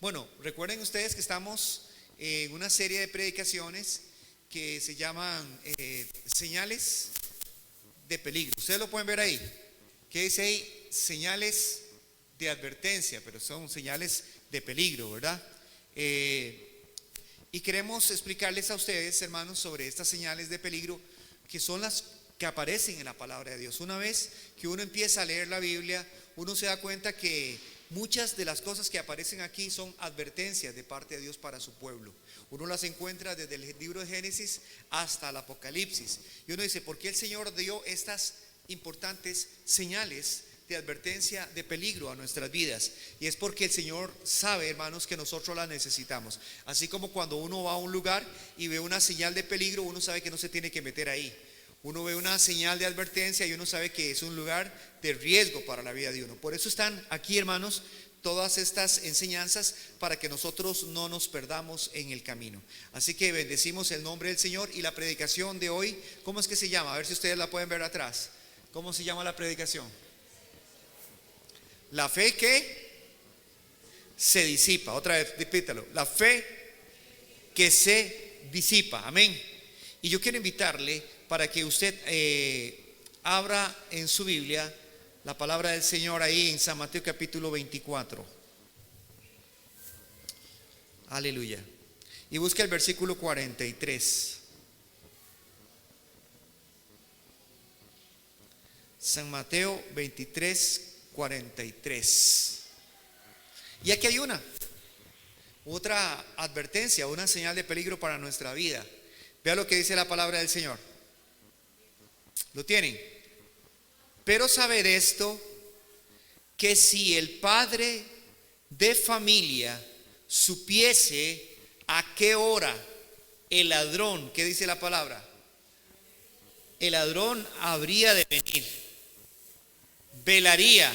Bueno, recuerden ustedes que estamos en una serie de predicaciones que se llaman señales de peligro. Ustedes lo pueden ver ahí. ¿Qué dice ahí? Señales de advertencia, pero son señales de peligro, ¿verdad? Y queremos explicarles a ustedes, hermanos, sobre estas señales de peligro que son las que aparecen en la palabra de Dios. Una vez que uno empieza a leer la Biblia, uno se da cuenta que muchas de las cosas que aparecen aquí son advertencias de parte de Dios para su pueblo. Uno las encuentra desde el libro de Génesis hasta el Apocalipsis. Y uno dice, ¿por qué el Señor dio estas importantes señales de advertencia de peligro a nuestras vidas? Y es porque el Señor sabe, hermanos, que nosotros las necesitamos. Así como cuando uno va a un lugar y ve una señal de peligro, uno sabe que no se tiene que meter ahí. Uno ve una señal de advertencia y uno sabe que es un lugar de riesgo para la vida de uno. Por eso están aquí, hermanos, todas estas enseñanzas para que nosotros no nos perdamos en el camino. Así que bendecimos el nombre del Señor. Y la predicación de hoy, ¿cómo es que se llama? A ver si ustedes la pueden ver atrás. ¿Cómo se llama la predicación? La fe que se disipa. Otra vez, repítalo. La fe que se disipa. Amén. Y yo quiero invitarle para que usted abra en su Biblia la palabra del Señor ahí en San Mateo capítulo 24. Aleluya. Y busque el versículo 43. San Mateo 23, 43. Y aquí hay otra advertencia, una señal de peligro para nuestra vida. Vea lo que dice la palabra del Señor. ¿Lo tienen? Pero saber esto, que si el padre de familia supiese a qué hora el ladrón, ¿qué dice la palabra? El ladrón habría de venir, velaría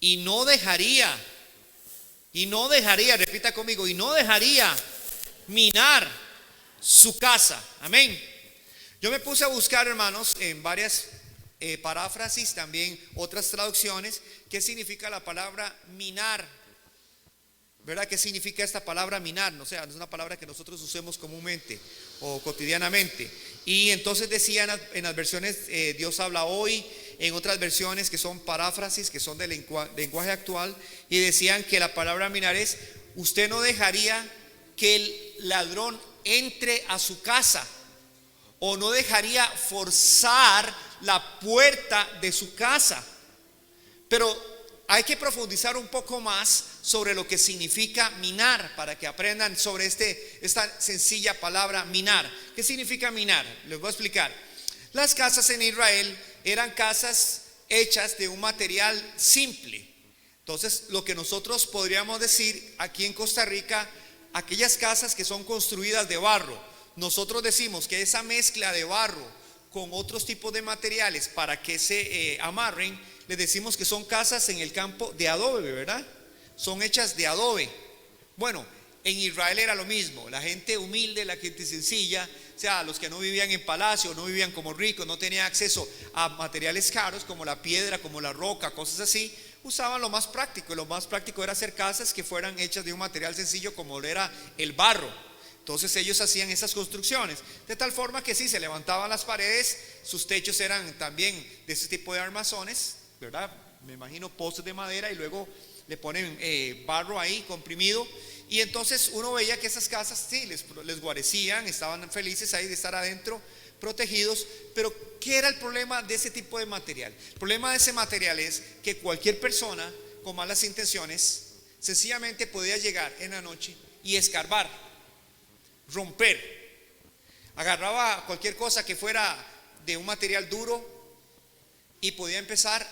y no dejaría, repita conmigo, y no dejaría minar su casa. Amén. Yo me puse a buscar, hermanos, en varias paráfrasis, también otras traducciones, qué significa la palabra minar. ¿Verdad? ¿Qué significa esta palabra minar? O sea, no es una palabra que nosotros usemos comúnmente o cotidianamente. Y entonces decían en las versiones Dios habla hoy, en otras versiones que son paráfrasis, que son del lenguaje actual, y decían que la palabra minar es: usted no dejaría que el ladrón entre a su casa, o no dejaría forzar la puerta de su casa. Pero hay que profundizar un poco más sobre lo que significa minar, para que aprendan sobre esta sencilla palabra minar. ¿Qué significa minar? Les voy a explicar. Las casas en Israel eran casas hechas de un material simple. Entonces, lo que nosotros podríamos decir aquí en Costa Rica, aquellas casas que son construidas de barro, nosotros decimos que esa mezcla de barro con otros tipos de materiales para que se amarren, les decimos que son casas en el campo de adobe, ¿verdad? Son hechas de adobe. Bueno, en Israel era lo mismo. La gente humilde, la gente sencilla, o sea, los que no vivían en palacio, no vivían como ricos, no tenían acceso a materiales caros como la piedra, como la roca, cosas así, usaban lo más práctico. Y lo más práctico era hacer casas que fueran hechas de un material sencillo como era el barro. Entonces ellos hacían esas construcciones de tal forma que sí, se levantaban las paredes, sus techos eran también de ese tipo de armazones, ¿verdad? Me imagino postes de madera, y luego le ponen barro ahí comprimido. Y entonces uno veía que esas casas sí les guarecían, estaban felices ahí de estar adentro, protegidos. Pero ¿qué era el problema de ese tipo de material? El problema de ese material es que cualquier persona con malas intenciones sencillamente podía llegar en la noche y escarbar, romper, agarraba cualquier cosa que fuera de un material duro y podía empezar,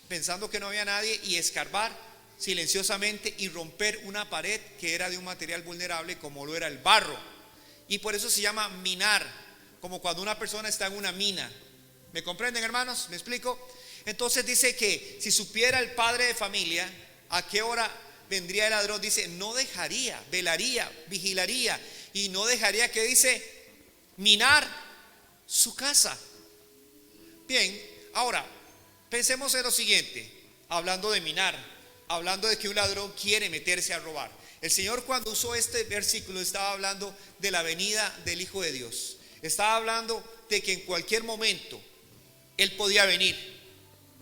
pensando que no había nadie, y escarbar silenciosamente y romper una pared que era de un material vulnerable como lo era el barro. Y por eso se llama minar, como cuando una persona está en una mina. ¿Me comprenden, hermanos? ¿Me explico? Entonces dice que si supiera el padre de familia a qué hora vendría el ladrón, dice, no dejaría, velaría, vigilaría, y no dejaría, que dice, minar su casa. Bien, ahora pensemos en lo siguiente, hablando de minar. hablando de que un ladrón quiere meterse a robar. El Señor, cuando usó este versículo, estaba hablando de la venida del Hijo de Dios. Estaba hablando de que en cualquier momento Él podía venir.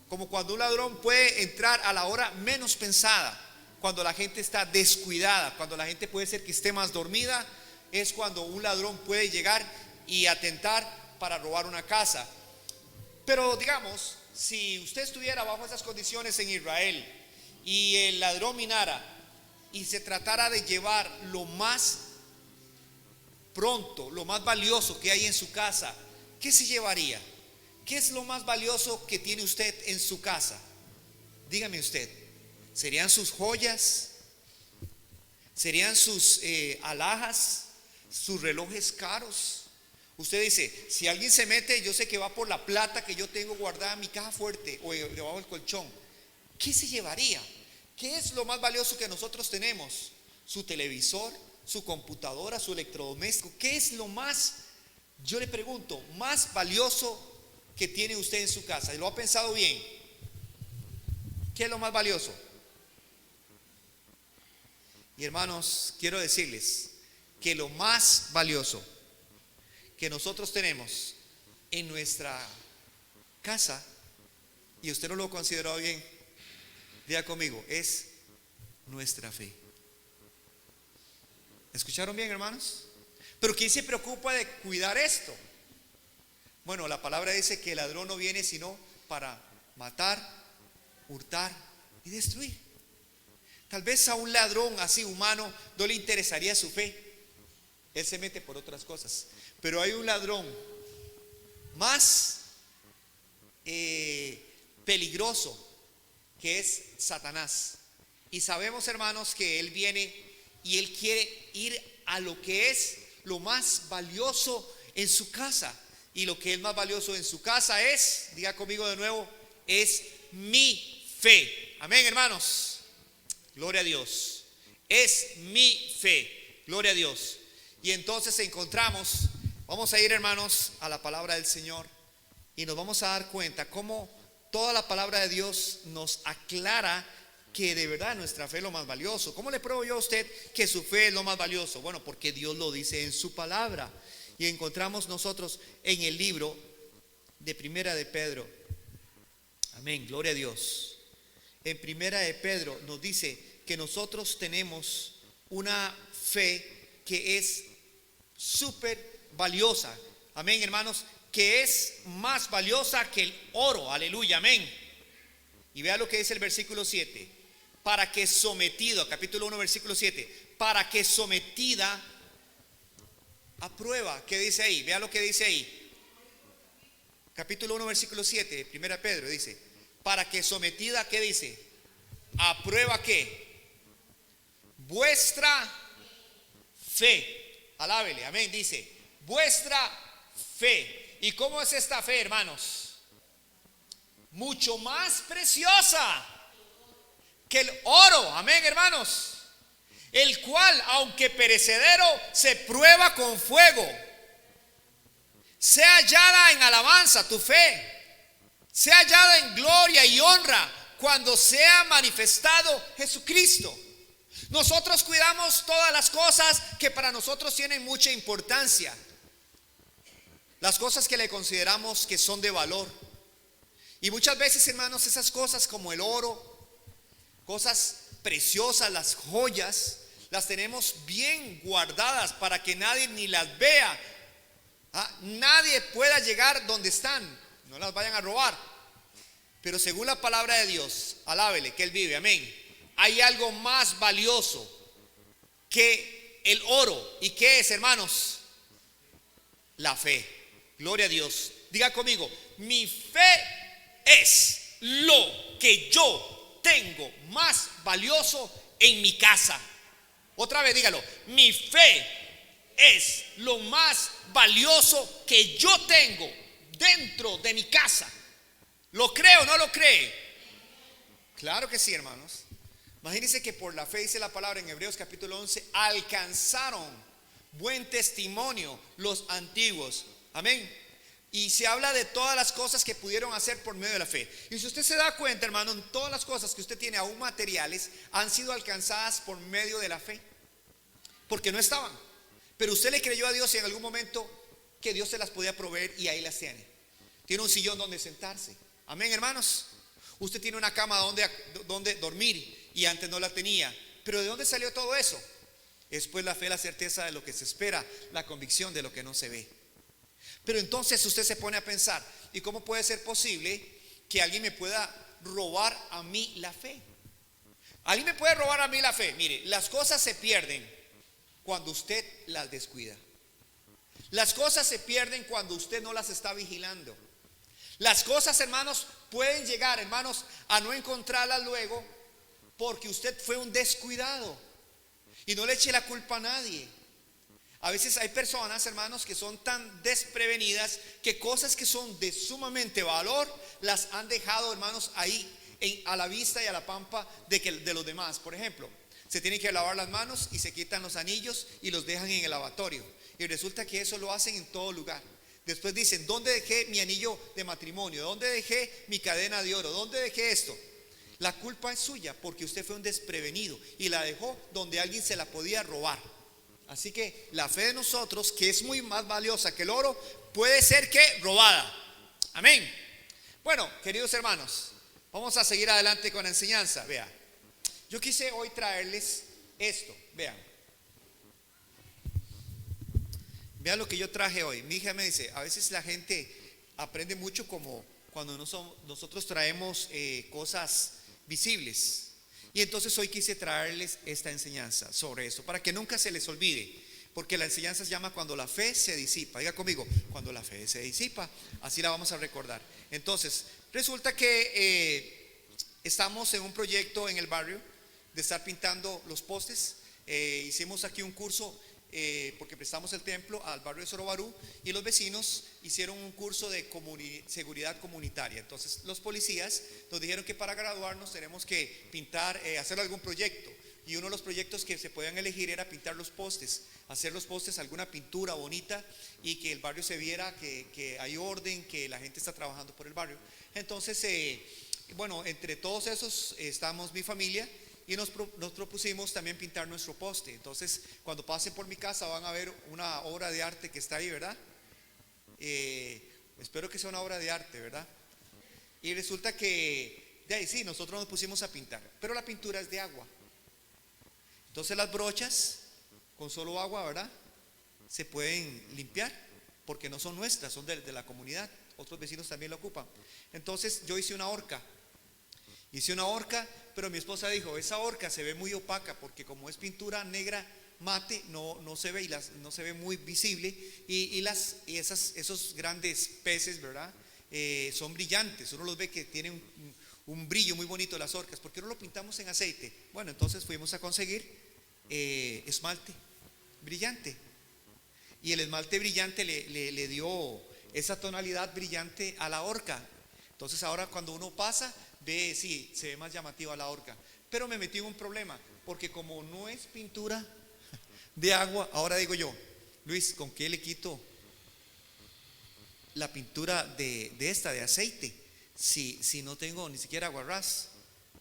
Como cuando un ladrón puede entrar a la hora menos pensada, cuando la gente está descuidada, cuando la gente puede ser que esté más dormida, es cuando un ladrón puede llegar y atentar para robar una casa. Pero digamos, si usted estuviera bajo esas condiciones en Israel y el ladrón minara y se tratara de llevar lo más pronto, lo más valioso que hay en su casa, ¿qué se llevaría? ¿Qué es lo más valioso que tiene usted en su casa? Dígame usted. ¿Serían sus joyas? ¿Serían sus alhajas? ¿Sus relojes caros? Usted dice, si alguien se mete, yo sé que va por la plata que yo tengo guardada en mi caja fuerte o debajo del colchón. ¿Qué se llevaría? ¿Qué es lo más valioso que nosotros tenemos? ¿Su televisor? ¿Su computadora? ¿Su electrodoméstico? ¿Qué es lo más, yo le pregunto, más valioso que tiene usted en su casa? ¿Y lo ha pensado bien? ¿Qué es lo más valioso? Y hermanos, quiero decirles que lo más valioso que nosotros tenemos en nuestra casa, y usted no lo ha considerado bien, diga conmigo, es nuestra fe. ¿Escucharon bien, hermanos? Pero ¿quién se preocupa de cuidar esto? Bueno, la palabra dice que el ladrón no viene sino para matar, hurtar y destruir. Tal vez a un ladrón así humano no le interesaría su fe. Él se mete por otras cosas. Pero hay un ladrón más peligroso, que es Satanás. Y sabemos, hermanos, que él viene y él quiere ir a lo que es lo más valioso en su casa. Y lo que es más valioso en su casa es, diga conmigo de nuevo, es mi fe. Amén, hermanos. Gloria a Dios. Es mi fe. Gloria a Dios. Y entonces encontramos, vamos a ir, hermanos, a la palabra del Señor y nos vamos a dar cuenta cómo toda la palabra de Dios nos aclara que de verdad nuestra fe es lo más valioso. ¿Cómo le pruebo yo a usted que su fe es lo más valioso? Bueno, porque Dios lo dice en su palabra. Y encontramos nosotros en el libro de Primera de Pedro. Amén, gloria a Dios. En Primera de Pedro nos dice que nosotros tenemos una fe que es súper valiosa. Amén, hermanos, que es más valiosa que el oro. Aleluya, amén. Y vea lo que dice el versículo 7. Para que sometido, capítulo 1, versículo 7. Para que sometida a prueba. ¿Qué dice ahí? Vea lo que dice ahí. Capítulo 1, versículo 7, Primera Pedro dice, para que sometida, ¿qué dice? ¿A prueba qué? Vuestra fe. Alábele, amén, dice, vuestra fe. ¿Y cómo es esta fe, hermanos? Mucho más preciosa que el oro, amén, hermanos, el cual, aunque perecedero, se prueba con fuego, sea hallada en alabanza tu fe, sea hallada en gloria y honra cuando sea manifestado Jesucristo. Nosotros cuidamos todas las cosas que para nosotros tienen mucha importancia, las cosas que le consideramos que son de valor. Y muchas veces, hermanos, esas cosas como el oro, cosas preciosas, las joyas, las tenemos bien guardadas para que nadie ni las vea. Nadie pueda llegar donde están, no las vayan a robar. Pero según la palabra de Dios, alábele que Él vive, amén, hay algo más valioso que el oro. ¿Y qué es, hermanos? La fe. Gloria a Dios. Diga conmigo, mi fe es lo que yo tengo más valioso en mi casa. Otra vez dígalo, mi fe es lo más valioso que yo tengo dentro de mi casa. ¿Lo cree o no lo cree? Claro que sí, hermanos. Imagínense que por la fe, dice la palabra en Hebreos capítulo 11, alcanzaron buen testimonio los antiguos. Amén. Y se habla de todas las cosas que pudieron hacer por medio de la fe. Y si usted se da cuenta, hermano, todas las cosas que usted tiene, aún materiales, han sido alcanzadas por medio de la fe. Porque no estaban. Pero usted le creyó a Dios en algún momento que Dios se las podía proveer y ahí las tiene. Tiene un sillón donde sentarse. Amén, hermanos. Usted tiene una cama donde dormir y antes no la tenía. Pero ¿de dónde salió todo eso? Es pues la fe, la certeza de lo que se espera, la convicción de lo que no se ve. Pero entonces usted se pone a pensar, ¿y cómo puede ser posible que alguien me pueda robar a mí la fe? Alguien me puede robar a mí la fe. Mire, las cosas se pierden cuando usted las descuida. Las cosas se pierden cuando usted no las está vigilando. Las cosas, hermanos, pueden llegar, hermanos, a no encontrarlas luego porque usted fue un descuidado. Y no le eche la culpa a nadie. A veces hay personas, hermanos, que son tan desprevenidas que cosas que son de sumamente valor las han dejado, hermanos, ahí a la vista y a la pampa de los demás. Por ejemplo, se tienen que lavar las manos y se quitan los anillos y los dejan en el lavatorio. Y resulta que eso lo hacen en todo lugar. Después dicen, ¿dónde dejé mi anillo de matrimonio? ¿Dónde dejé mi cadena de oro? ¿Dónde dejé esto? La culpa es suya porque usted fue un desprevenido y la dejó donde alguien se la podía robar. Así que la fe de nosotros, que es muy más valiosa que el oro, puede ser que robada. Amén. Bueno, queridos hermanos, vamos a seguir adelante con la enseñanza. Vea, yo quise hoy traerles esto. Vean lo que yo traje hoy. Mi hija me dice, a veces la gente aprende mucho como cuando nosotros traemos cosas visibles. Y entonces hoy quise traerles esta enseñanza sobre eso, para que nunca se les olvide, porque la enseñanza se llama cuando la fe se disipa. Diga conmigo, cuando la fe se disipa, así la vamos a recordar. Entonces, resulta que estamos en un proyecto en el barrio de estar pintando los postes. Hicimos aquí un curso porque prestamos el templo al barrio de Sorobarú y los vecinos hicieron un curso de seguridad comunitaria. Entonces los policías nos dijeron que para graduarnos tenemos que pintar, hacer algún proyecto, y uno de los proyectos que se podían elegir era pintar los postes, hacer los postes alguna pintura bonita y que el barrio se viera que hay orden, que la gente está trabajando por el barrio. Entonces bueno, entre todos esos estamos mi familia. Y nos propusimos también pintar nuestro poste. Entonces, cuando pasen por mi casa van a ver una obra de arte que está ahí, ¿verdad? Espero que sea una obra de arte, ¿verdad? Y resulta que de ahí sí, nosotros nos pusimos a pintar, pero la pintura es de agua. Entonces las brochas con solo agua, ¿verdad?, se pueden limpiar porque no son nuestras, son de la comunidad. Otros vecinos también lo ocupan. Entonces yo hice una horca, pero mi esposa dijo, esa horca se ve muy opaca porque como es pintura negra mate, no se ve, y no se ve muy visible, y esos grandes peces, ¿verdad?, son brillantes. Uno los ve que tienen un brillo muy bonito las horcas. ¿Por qué no lo pintamos en aceite? Bueno, entonces fuimos a conseguir esmalte brillante, y el esmalte brillante le dio esa tonalidad brillante a la horca. Entonces ahora cuando uno pasa, ve, sí, se ve más llamativa la horca. Pero me metí en un problema, porque como no es pintura de agua, ahora digo yo, Luis, ¿con qué le quito la pintura de aceite? Si no tengo ni siquiera aguarrás.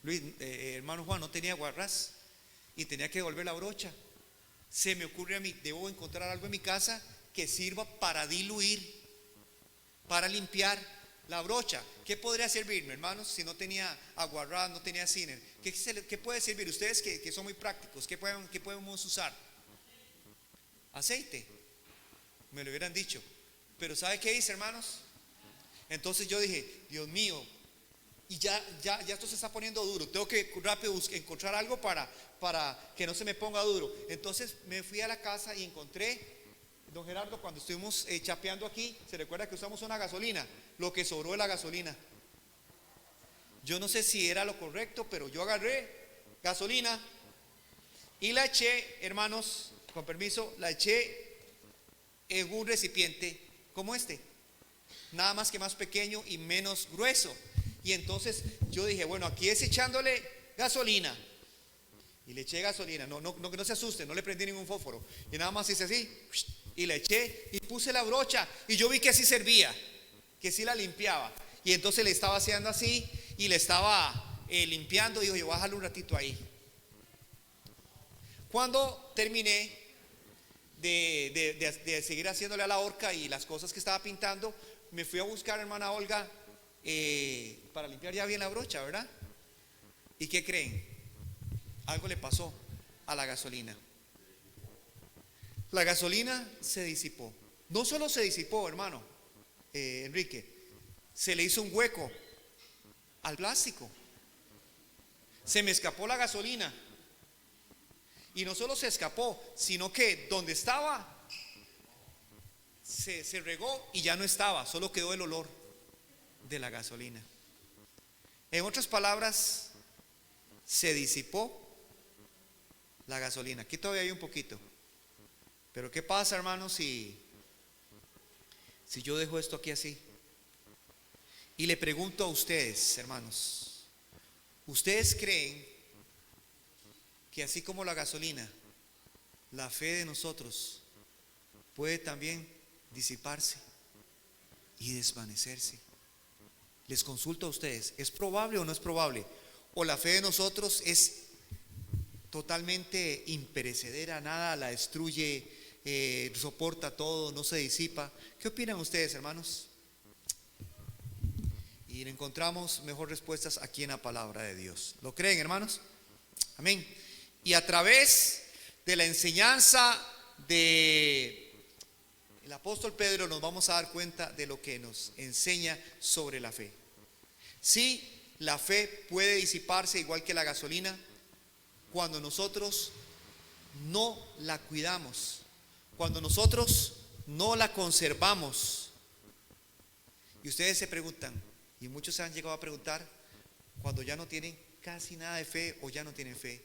Luis, hermano Juan, no tenía aguarrás y tenía que devolver la brocha. Se me ocurre a mí, debo encontrar algo en mi casa que sirva para diluir, para limpiar la brocha. ¿Qué podría servirme, hermanos, si no tenía aguarrás, no tenía ciner? ¿Qué puede servir? Ustedes que son muy prácticos, ¿qué podemos usar? Aceite. Me lo hubieran dicho. Pero ¿sabe qué hice, hermanos? Entonces yo dije, Dios mío, y ya esto se está poniendo duro. Tengo que rápido encontrar algo para que no se me ponga duro. Entonces me fui a la casa y encontré, don Gerardo, cuando estuvimos chapeando aquí, se recuerda que usamos una gasolina, lo que sobró de la gasolina. Yo no sé si era lo correcto, pero yo agarré gasolina y la eché, hermanos, con permiso, la eché en un recipiente como este, nada más que más pequeño y menos grueso. Y entonces yo dije, bueno, aquí es echándole gasolina. Y le eché gasolina, que no se asusten, no le prendí ningún fósforo. Y nada más hice así, y le eché y puse la brocha, y yo vi que así servía. que sí la limpiaba. Y entonces le estaba haciendo así y le estaba limpiando. Dijo, yo voy a dejarlo un ratito ahí. Cuando terminé de seguir haciéndole a la horca y las cosas que estaba pintando, me fui a buscar a hermana Olga para limpiar ya bien la brocha, ¿verdad? ¿Y qué creen? Algo le pasó a la gasolina. La gasolina se disipó. No solo se disipó, hermano Enrique, se le hizo un hueco al plástico. Se me escapó la gasolina. Y no solo se escapó, sino que donde estaba se regó y ya no estaba, solo quedó el olor de la gasolina. En otras palabras, se disipó la gasolina. Aquí todavía hay un poquito. Pero ¿qué pasa, hermanos, si yo dejo esto aquí así? Y le pregunto a ustedes, hermanos, ¿ustedes creen que así como la gasolina, la fe de nosotros puede también disiparse y desvanecerse? Les consulto a ustedes, ¿es probable o no es probable? ¿O la fe de nosotros es totalmente imperecedera, nada la destruye, soporta todo, no se disipa? ¿Qué opinan ustedes, hermanos? Y encontramos mejor respuestas aquí en la palabra de Dios. ¿Lo creen, hermanos? Amén. Y a través de la enseñanza del apóstol Pedro nos vamos a dar cuenta de lo que nos enseña sobre la fe. Sí, la fe puede disiparse igual que la gasolina cuando nosotros no la cuidamos, cuando nosotros no la conservamos. Y ustedes se preguntan, y muchos se han llegado a preguntar, cuando ya no tienen casi nada de fe o ya no tienen fe,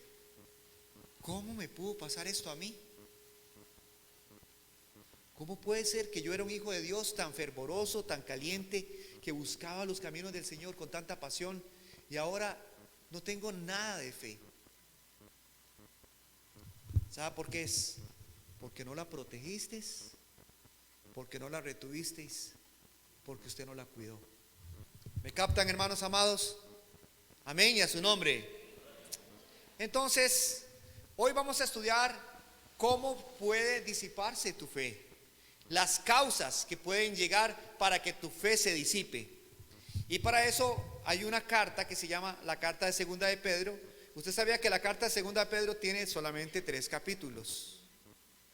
¿cómo me pudo pasar esto a mí? ¿Cómo puede ser que yo era un hijo de Dios tan fervoroso, tan caliente, que buscaba los caminos del Señor con tanta pasión y ahora no tengo nada de fe? ¿Sabe por qué es? Porque no la protegisteis, porque no la retuvisteis, porque usted no la cuidó. ¿Me captan, hermanos amados? Amén y a su nombre. Entonces, hoy vamos a estudiar cómo puede disiparse tu fe, las causas que pueden llegar para que tu fe se disipe. Y para eso hay una carta que se llama la carta de Segunda de Pedro. Usted sabía que la carta de Segunda de Pedro tiene solamente 3 capítulos.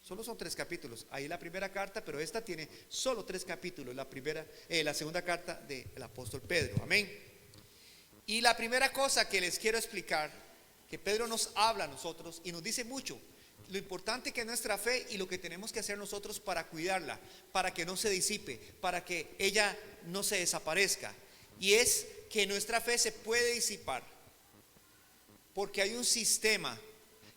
Solo son 3 capítulos. Ahí la primera carta, pero esta tiene solo 3 capítulos. La segunda carta del apóstol Pedro. Amén. Y la primera cosa que les quiero explicar, que Pedro nos habla a nosotros y nos dice mucho, lo importante que es nuestra fe y lo que tenemos que hacer nosotros para cuidarla, para que no se disipe, para que ella no se desaparezca. Y es que nuestra fe se puede disipar porque hay un sistema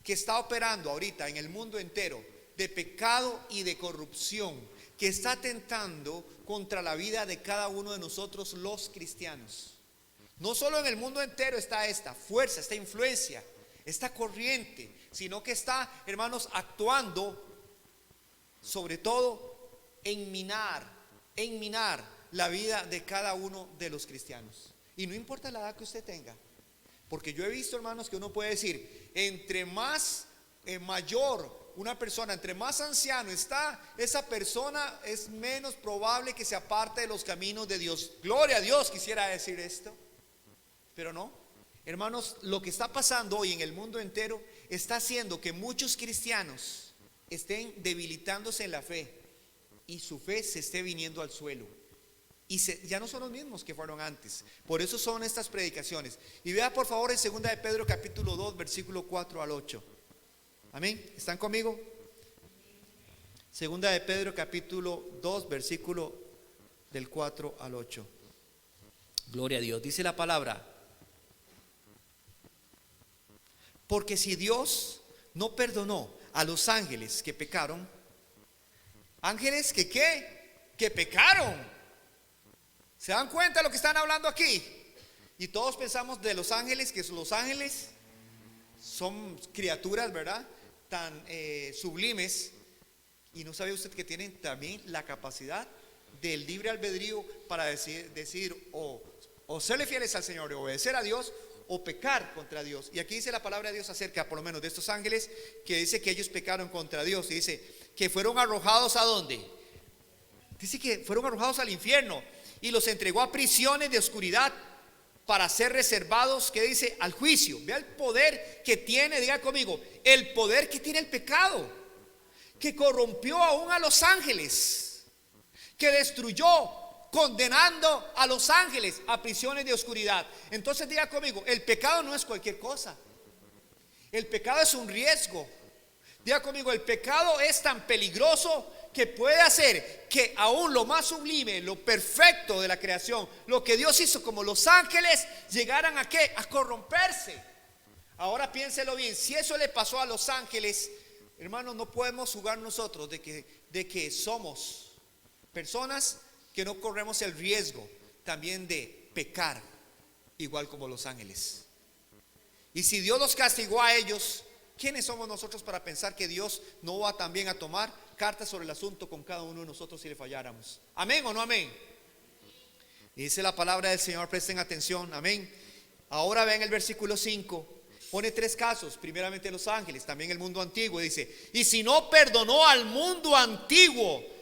que está operando ahorita en el mundo entero de pecado y de corrupción que está atentando contra la vida de cada uno de nosotros los cristianos. No solo en el mundo entero está esta fuerza, esta influencia, esta corriente, sino que está, hermanos, actuando sobre todo en minar la vida de cada uno de los cristianos. Y no importa la edad que usted tenga, porque yo he visto, hermanos, que uno puede decir, entre más mayor una persona, entre más anciano está esa persona, es menos probable que se aparte de los caminos de Dios. Gloria a Dios, quisiera decir esto, pero no. Hermanos, lo que está pasando hoy en el mundo entero está haciendo que muchos cristianos estén debilitándose en la fe y su fe se esté viniendo al suelo. Y ya no son los mismos que fueron antes. Por eso son estas predicaciones. Y vea por favor en 2 de Pedro capítulo 2 versículo 4 al 8. Amén. ¿Están conmigo? 2 de Pedro capítulo 2 versículo del 4 al 8. Gloria a Dios. Dice la palabra: porque si Dios no perdonó a los ángeles que pecaron, ángeles que ¿qué? Que pecaron. ¿Se dan cuenta de lo que están hablando aquí? Y todos pensamos de los ángeles, que los ángeles son criaturas, ¿verdad? Tan sublimes. Y no sabe usted que tienen también la capacidad del libre albedrío para decir o serle fieles al Señor, de obedecer a Dios, o pecar contra Dios. Y aquí dice la palabra de Dios acerca, por lo menos, de estos ángeles, que dice que ellos pecaron contra Dios. Y dice que fueron arrojados ¿a dónde? Dice que fueron arrojados al infierno y los entregó a prisiones de oscuridad para ser reservados, que dice, al juicio. Vea el poder que tiene, diga conmigo, el poder que tiene el pecado, que corrompió aún a los ángeles, que destruyó, condenando a los ángeles a prisiones de oscuridad. Entonces diga conmigo, el pecado no es cualquier cosa. El pecado es un riesgo. Diga conmigo, el pecado es tan peligroso que puede hacer que aún lo más sublime, lo perfecto de la creación, lo que Dios hizo como los ángeles, llegaran ¿a qué? A corromperse. Ahora piénselo bien, si eso le pasó a los ángeles, hermanos, no podemos jugar nosotros de que somos personas que no corremos el riesgo también de pecar igual como los ángeles. Y si Dios los castigó a ellos, ¿quiénes somos nosotros para pensar que Dios no va también a tomar cartas sobre el asunto con cada uno de nosotros si le falláramos? ¿Amén o no amén? Dice la palabra del Señor, presten atención, amén. Ahora ven el versículo 5, pone 3 casos, primeramente los ángeles, también el mundo antiguo. Dice, y si no perdonó al mundo antiguo.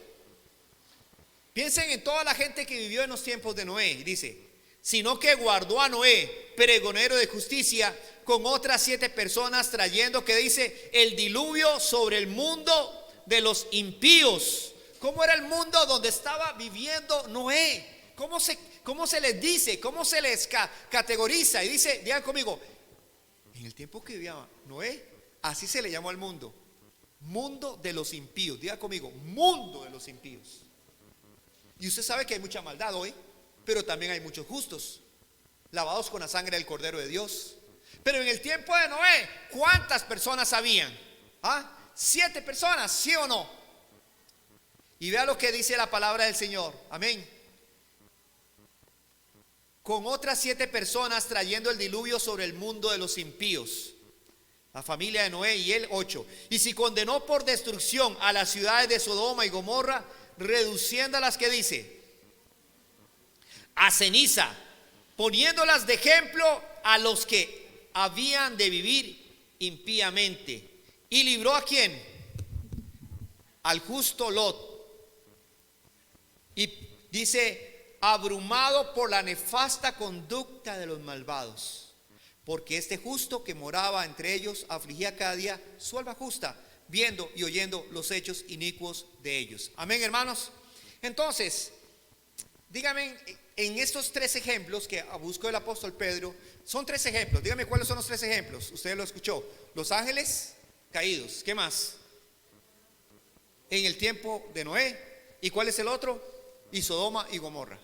Piensen en toda la gente que vivió en los tiempos de Noé. Dice, sino que guardó a Noé, pregonero de justicia, con otras 7 personas, trayendo, que dice, el diluvio sobre el mundo de los impíos. ¿Cómo era el mundo donde estaba viviendo Noé? ¿Cómo se les dice? ¿Cómo se les categoriza? Y dice, digan conmigo, en el tiempo que vivía Noé, así se le llamó al mundo, mundo de los impíos. Diga conmigo, mundo de los impíos. Y usted sabe que hay mucha maldad hoy, pero también hay muchos justos, lavados con la sangre del Cordero de Dios. Pero en el tiempo de Noé, ¿cuántas personas habían? 7 personas, ¿sí o no? Y vea lo que dice la palabra del Señor, amén. Con otras 7 personas trayendo el diluvio sobre el mundo de los impíos, la familia de Noé y él 8. Y si condenó por destrucción a las ciudades de Sodoma y Gomorra, reduciéndolas, que dice, a ceniza, poniéndolas de ejemplo a los que habían de vivir impíamente. Y libró ¿a quién? Al justo Lot. Y dice, abrumado por la nefasta conducta de los malvados, porque este justo que moraba entre ellos afligía cada día su alma justa, viendo y oyendo los hechos inicuos de ellos. Amén, hermanos. Entonces, dígame, en estos 3 ejemplos que buscó el apóstol Pedro, son 3 ejemplos. Dígame cuáles son los 3 ejemplos. Usted lo escuchó. Los ángeles caídos. ¿Qué más? En el tiempo de Noé. ¿Y cuál es el otro? Y Sodoma y Gomorra.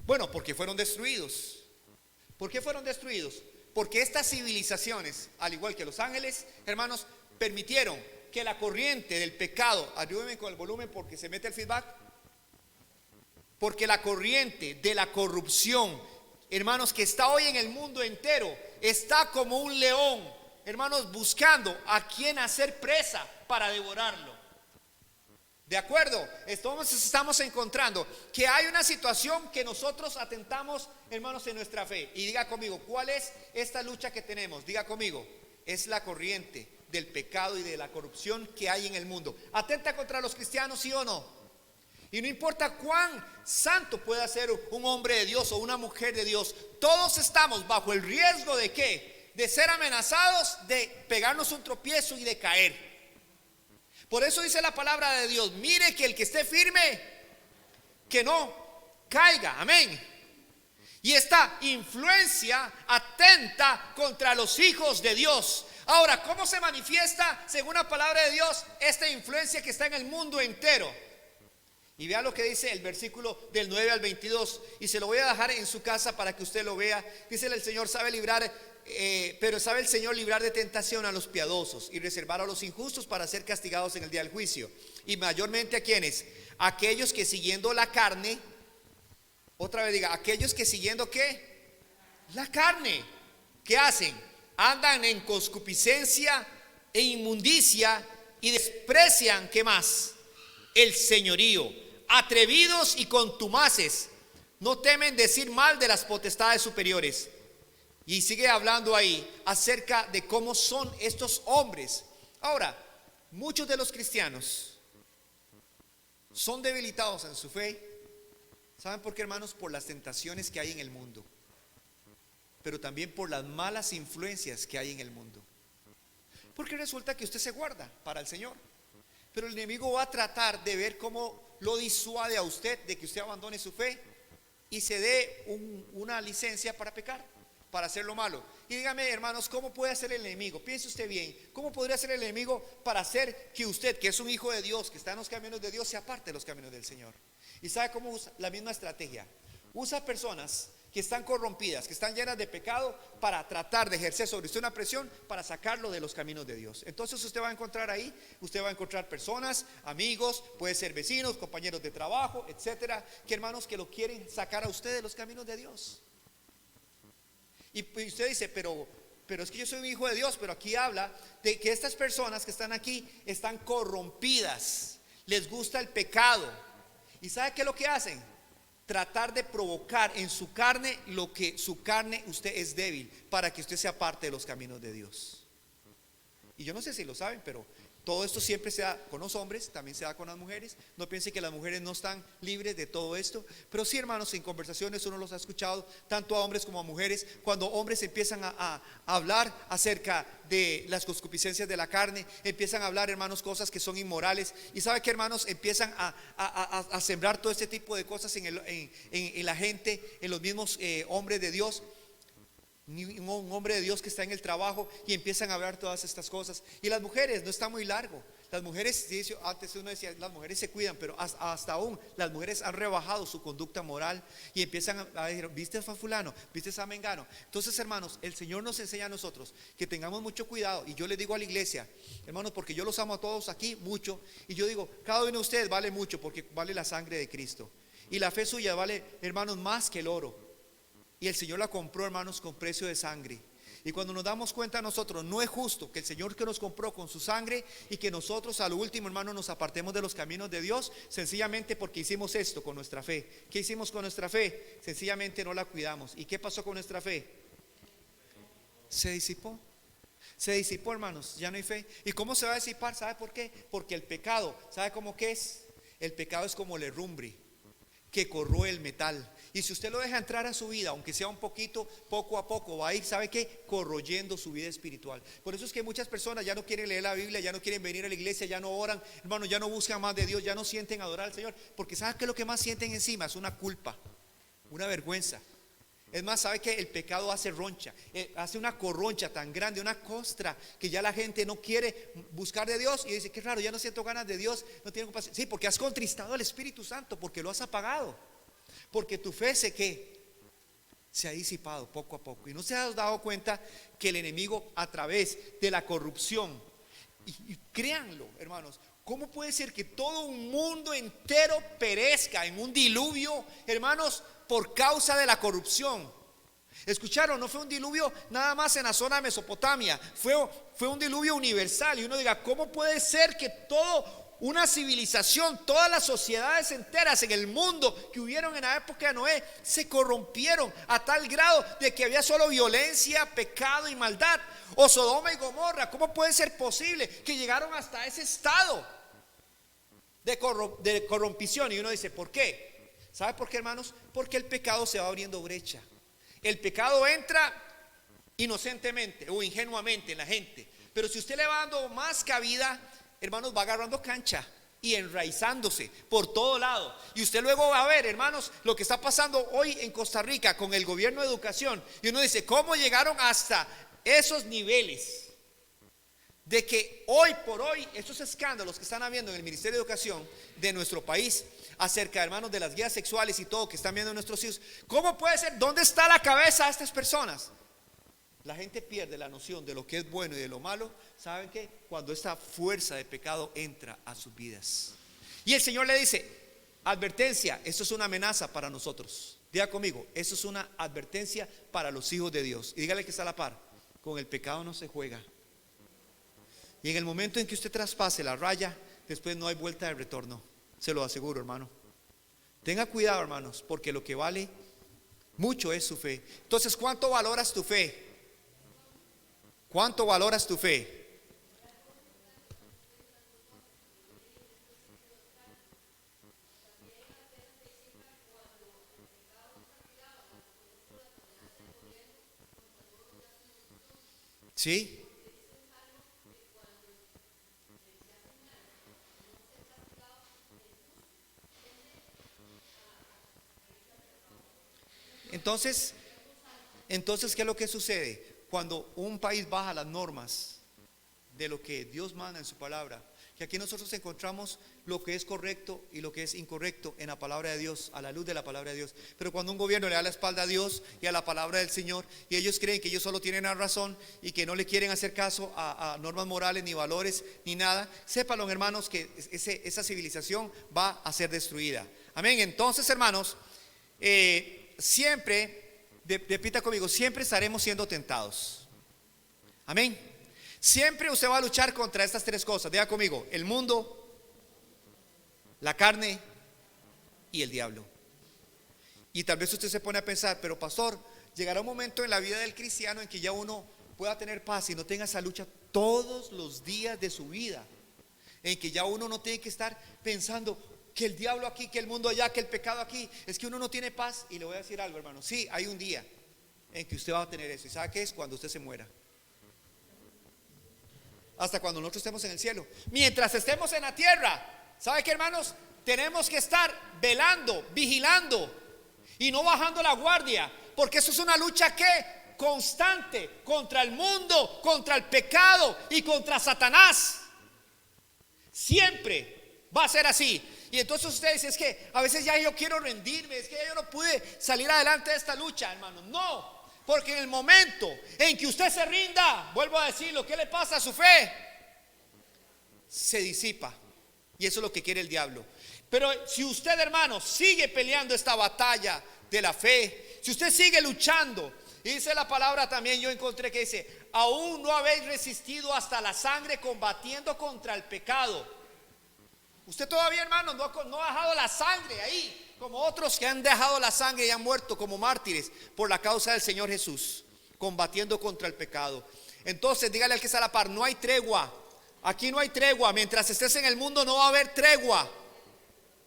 Bueno, porque fueron destruidos. ¿Por qué fueron destruidos? Porque estas civilizaciones, al igual que los ángeles, hermanos, permitieron que la corriente del pecado, ayúdenme con el volumen porque se mete el feedback, porque la corriente de la corrupción, hermanos, que está hoy en el mundo entero, está como un león, hermanos, buscando a quien hacer presa para devorarlo. ¿De acuerdo? Estamos encontrando que hay una situación que nosotros atentamos, hermanos, en nuestra fe. Y diga conmigo, ¿cuál es esta lucha que tenemos? Diga conmigo, es la corriente del pecado y de la corrupción que hay en el mundo. ¿Atenta contra los cristianos, sí o no? Y no importa cuán santo pueda ser un hombre de Dios o una mujer de Dios, todos estamos bajo el riesgo de ¿qué? De ser amenazados, de pegarnos un tropiezo y de caer. Por eso dice la palabra de Dios, mire que el que esté firme, que no caiga, amén. Y esta influencia atenta contra los hijos de Dios. Ahora, ¿cómo se manifiesta, según la palabra de Dios, esta influencia que está en el mundo entero? Y vea lo que dice el versículo del 9 al 22, y se lo voy a dejar en su casa para que usted lo vea. Dice el Señor, pero sabe el Señor librar de tentación a los piadosos y reservar a los injustos para ser castigados en el día del juicio. Y mayormente ¿a quiénes? Aquellos que siguiendo la carne, otra vez diga, aquellos que siguiendo ¿qué? La carne. ¿Qué hacen? Andan en concupiscencia e inmundicia y desprecian, ¿qué más? El señorío, atrevidos y contumaces, no temen decir mal de las potestades superiores. Y sigue hablando ahí acerca de cómo son estos hombres. Ahora, muchos de los cristianos son debilitados en su fe. ¿Saben por qué, hermanos? Por las tentaciones que hay en el mundo, pero también por las malas influencias que hay en el mundo. Porque resulta que usted se guarda para el Señor, pero el enemigo va a tratar de ver cómo lo disuade a usted de que usted abandone su fe y se dé una licencia para pecar, para hacer lo malo. Y dígame, hermanos, ¿cómo puede hacer el enemigo? Piense usted bien, ¿cómo podría hacer el enemigo para hacer que usted, que es un hijo de Dios, que está en los caminos de Dios, se aparte de los caminos del Señor? ¿Y sabe cómo usa? La misma estrategia. Usa personas que están corrompidas, que están llenas de pecado, para tratar de ejercer sobre usted una presión para sacarlo de los caminos de Dios. Entonces usted va a encontrar ahí, usted va a encontrar personas, amigos, puede ser vecinos, compañeros de trabajo, etcétera, que hermanos, que lo quieren sacar a usted de los caminos de Dios. Y usted dice, pero es que yo soy un hijo de Dios. Pero aquí habla de que estas personas que están aquí están corrompidas, les gusta el pecado. ¿Y sabe qué es lo que hacen? Tratar de provocar en su carne lo que su carne usted es débil, para que usted sea parte de los caminos de Dios. Y yo no sé si lo saben, pero todo esto siempre se da con los hombres, también se da con las mujeres. No piense que las mujeres no están libres de todo esto, pero sí, hermanos, en conversaciones uno los ha escuchado, tanto a hombres como a mujeres, cuando hombres empiezan a hablar acerca de las concupiscencias de la carne, empiezan a hablar, hermanos, cosas que son inmorales. Y sabe que, hermanos, empiezan a sembrar todo este tipo de cosas en la gente, en los mismos hombres de Dios. Un hombre de Dios que está en el trabajo, y empiezan a hablar todas estas cosas. Y las mujeres, no está muy largo. Las mujeres, antes uno decía, las mujeres se cuidan, pero hasta aún las mujeres han rebajado su conducta moral y empiezan a decir, ¿viste a fulano? ¿Viste a mengano? Entonces, hermanos, el Señor nos enseña a nosotros que tengamos mucho cuidado. Y yo le digo a la iglesia, hermanos, porque yo los amo a todos aquí mucho, y yo digo, cada uno de ustedes vale mucho, porque vale la sangre de Cristo, y la fe suya vale, hermanos, más que el oro. Y el Señor la compró, hermanos, con precio de sangre. Y cuando nos damos cuenta nosotros, no es justo que el Señor que nos compró con su sangre, y que nosotros a lo último, hermanos, nos apartemos de los caminos de Dios, sencillamente porque hicimos esto con nuestra fe. ¿Qué hicimos con nuestra fe? Sencillamente no la cuidamos. ¿Y qué pasó con nuestra fe? Se disipó. Se disipó, hermanos, ya no hay fe. ¿Y cómo se va a disipar? ¿Sabe por qué? Porque el pecado, ¿sabe cómo que es? El pecado es como la herrumbre que corroe el metal. Y si usted lo deja entrar a su vida, aunque sea un poquito, poco a poco va a ir, ¿sabe qué? Corroyendo su vida espiritual. Por eso es que muchas personas ya no quieren leer la Biblia, ya no quieren venir a la iglesia, ya no oran, hermano, ya no buscan más de Dios, ya no sienten adorar al Señor, porque ¿sabe qué es lo que más sienten encima? Es una culpa, una vergüenza. Es más, ¿sabe que el pecado hace roncha? Hace una corroncha tan grande, una costra, que ya la gente no quiere buscar de Dios, y dice, qué raro, ya no siento ganas de Dios, no tengo compasión. Sí, porque has contristado al Espíritu Santo, porque lo has apagado, porque tu fe se ha disipado poco a poco. Y no se ha dado cuenta que el enemigo, a través de la corrupción, y créanlo, hermanos, ¿cómo puede ser que todo un mundo entero perezca en un diluvio, hermanos, por causa de la corrupción? Escucharon, no fue un diluvio nada más en la zona de Mesopotamia, fue un diluvio universal. Y uno diga, ¿cómo puede ser que toda una civilización, todas las sociedades enteras en el mundo que hubieron en la época de Noé, se corrompieron a tal grado de que había solo violencia, pecado y maldad? O Sodoma y Gomorra, ¿cómo puede ser posible que llegaron hasta ese estado de corrompición? Y uno dice, ¿por qué? ¿Sabe por qué, hermanos? Porque el pecado se va abriendo brecha. El pecado entra inocentemente o ingenuamente en la gente, pero si usted le va dando más cabida, hermanos, va agarrando cancha y enraizándose por todo lado. Y usted luego va a ver, hermanos, lo que está pasando hoy en Costa Rica con el gobierno de educación. Y uno dice, ¿cómo llegaron hasta esos niveles? De que hoy por hoy, estos escándalos que están habiendo en el Ministerio de Educación de nuestro país, acerca, hermanos, de las guías sexuales y todo que están viendo nuestros hijos, ¿cómo puede ser? ¿Dónde está la cabeza de estas personas? La gente pierde la noción de lo que es bueno y de lo malo. ¿Saben qué? Cuando esta fuerza de pecado entra a sus vidas. Y el Señor le dice, advertencia, esto es una amenaza para nosotros. Diga conmigo, esto es una advertencia para los hijos de Dios. Y dígale que está a la par, con el pecado no se juega. Y en el momento en que usted traspase la raya, después no hay vuelta de retorno. Se lo aseguro, hermano. Tenga cuidado, hermanos, porque lo que vale mucho es su fe. Entonces, ¿cuánto valoras tu fe? ¿Cuánto valoras tu fe? ¿Sí? Entonces, ¿qué es lo que sucede? Cuando un país baja las normas de lo que Dios manda en su palabra, que aquí nosotros encontramos lo que es correcto y lo que es incorrecto en la palabra de Dios, a la luz de la palabra de Dios. Pero cuando un gobierno le da la espalda a Dios y a la palabra del Señor, y ellos creen que ellos solo tienen la razón y que no le quieren hacer caso a normas morales, ni valores, ni nada, sépanlo, hermanos, que esa civilización va a ser destruida. Amén. Entonces, hermanos, siempre, repita conmigo, siempre estaremos siendo tentados. Amén. Siempre usted va a luchar contra estas tres cosas. Diga conmigo: el mundo, la carne y el diablo. Y tal vez usted se pone a pensar, pero pastor, llegará un momento en la vida del cristiano en que ya uno pueda tener paz y no tenga esa lucha todos los días de su vida, en que ya uno no tiene que estar pensando que el diablo aquí, que el mundo allá, que el pecado aquí. Es que uno no tiene paz. Y le voy a decir algo, hermano: sí, hay un día en que usted va a tener eso. ¿Y sabe qué es? Cuando usted se muera. Hasta cuando nosotros estemos en el cielo. Mientras estemos en la tierra, ¿sabe qué, hermanos? Tenemos que estar velando, vigilando y no bajando la guardia, porque eso es una lucha que constante contra el mundo, contra el pecado y contra Satanás. Siempre va a ser así. Y entonces usted dice: es que a veces ya yo quiero rendirme, es que ya yo no pude salir adelante de esta lucha, hermano. No, porque en el momento en que usted se rinda, vuelvo a decirlo, ¿qué le pasa a su fe? Se disipa. Y eso es lo que quiere el diablo. Pero si usted, hermano, sigue peleando esta batalla de la fe, si usted sigue luchando, y dice la palabra también, yo encontré que dice: aún no habéis resistido hasta la sangre combatiendo contra el pecado. Usted todavía, hermano, no ha dejado la sangre ahí, como otros que han dejado la sangre y han muerto como mártires por la causa del Señor Jesús, combatiendo contra el pecado. Entonces dígale al que está a la par: no hay tregua. Aquí no hay tregua. Mientras estés en el mundo no va a haber tregua.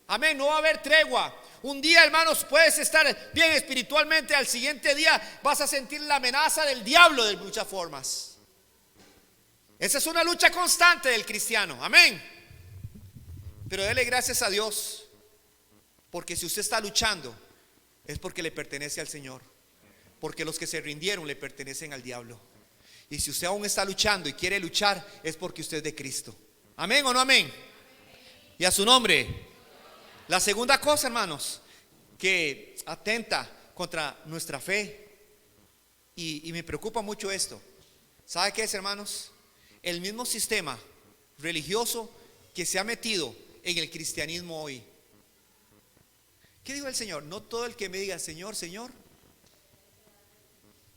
Amén, no va a haber tregua. Un día, hermanos, puedes estar bien espiritualmente, al siguiente día vas a sentir la amenaza del diablo de muchas formas. Esa es una lucha constante del cristiano. Amén. Pero dele gracias a Dios, porque si usted está luchando es porque le pertenece al Señor, porque los que se rindieron le pertenecen al diablo. Y si usted aún está luchando y quiere luchar, es porque usted es de Cristo. Amén o no amén. Y a su nombre. La segunda cosa, hermanos, que atenta contra nuestra fe, y me preocupa mucho esto. ¿Sabe qué es, hermanos? El mismo sistema religioso que se ha metido en el cristianismo hoy. ¿Qué dijo el Señor? No todo el que me diga Señor, Señor,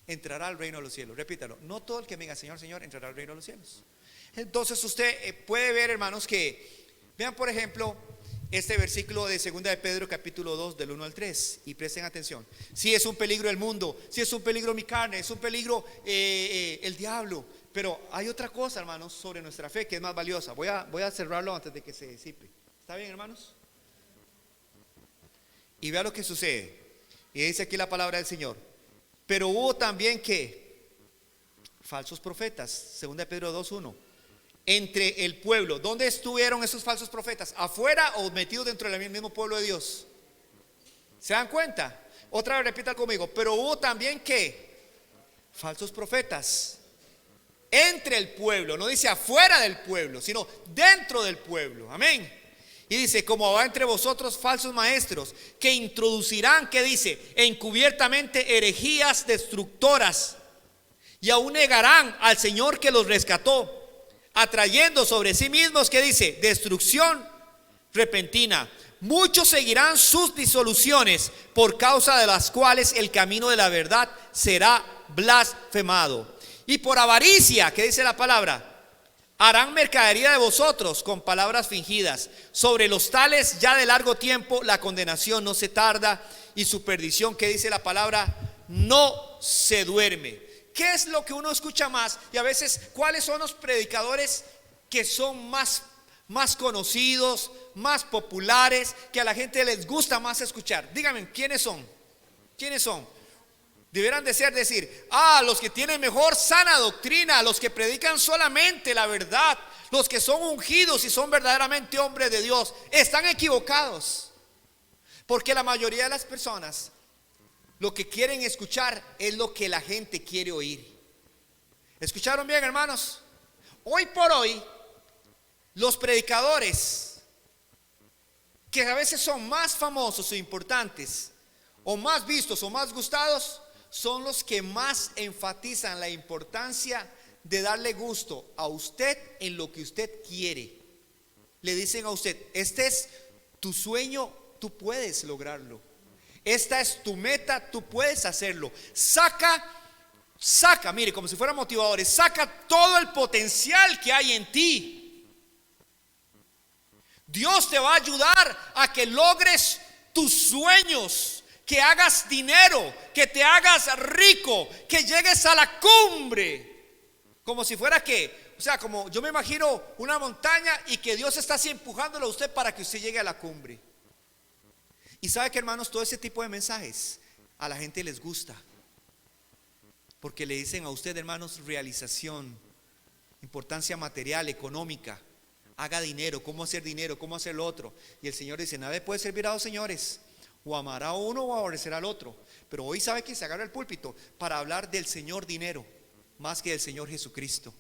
entrará al reino de los cielos. Repítalo: no todo el que me diga Señor, Señor, entrará al reino de los cielos. Entonces usted puede ver, hermanos, que vean por ejemplo este versículo de 2 de Pedro capítulo 2 del 1 al 3, y presten atención. Si es un peligro el mundo, si es un peligro mi carne, es un peligro el diablo, pero hay otra cosa, hermanos, sobre nuestra fe que es más valiosa. Voy a cerrarlo antes de que se disipe. ¿Está bien, hermanos? Y vea lo que sucede. Y dice aquí la palabra del Señor: pero hubo también que falsos profetas, 2 de Pedro 2:1, entre el pueblo. ¿Dónde estuvieron esos falsos profetas? ¿Afuera o metidos dentro del mismo pueblo de Dios? ¿Se dan cuenta? Otra vez repita conmigo: pero hubo también que falsos profetas entre el pueblo. No dice afuera del pueblo, sino dentro del pueblo. Amén. Y dice: como va entre vosotros falsos maestros, que introducirán, ¿qué dice? Encubiertamente herejías destructoras, y aún negarán al Señor que los rescató, atrayendo sobre sí mismos, ¿qué dice? Destrucción repentina. Muchos seguirán sus disoluciones, por causa de las cuales el camino de la verdad será blasfemado. Y por avaricia, ¿qué dice la palabra? harán mercadería de vosotros con palabras fingidas. Sobre los tales ya de largo tiempo la condenación no se tarda y su perdición, que dice la palabra, no se duerme. ¿Qué es lo que uno escucha más? Y a veces, ¿cuáles son los predicadores que son más conocidos, más populares, que a la gente les gusta más escuchar? Díganme, ¿quiénes son? ¿Quiénes son? Deberán decir, los que tienen mejor sana doctrina, los que predican solamente la verdad, los que son ungidos y son verdaderamente hombres de Dios. Están equivocados, porque la mayoría de las personas lo que quieren escuchar es lo que la gente quiere oír. ¿Escucharon bien, hermanos? Hoy por hoy, los predicadores que a veces son más famosos o importantes, o más vistos o más gustados, son los que más enfatizan la importancia de darle gusto a usted en lo que usted quiere. Le dicen a usted, este es tu sueño, tú puedes lograrlo. Esta es tu meta, tú puedes hacerlo. Saca, mire, como si fueran motivadores, saca todo el potencial que hay en ti. Dios te va a ayudar a que logres tus sueños, que hagas dinero, que te hagas rico, que llegues a la cumbre. Como si fuera como yo me imagino una montaña y que Dios está así empujándolo a usted para que usted llegue a la cumbre. Y sabe que, hermanos, todo ese tipo de mensajes a la gente les gusta, porque le dicen a usted, hermanos, realización, importancia material, económica. Haga dinero, cómo hacer dinero, cómo hacer lo otro. Y el Señor dice, nadie puede servir a dos señores. O amará a uno o aborrecerá al otro. Pero hoy sabe que se agarra el púlpito para hablar del Señor dinero más que del Señor Jesucristo.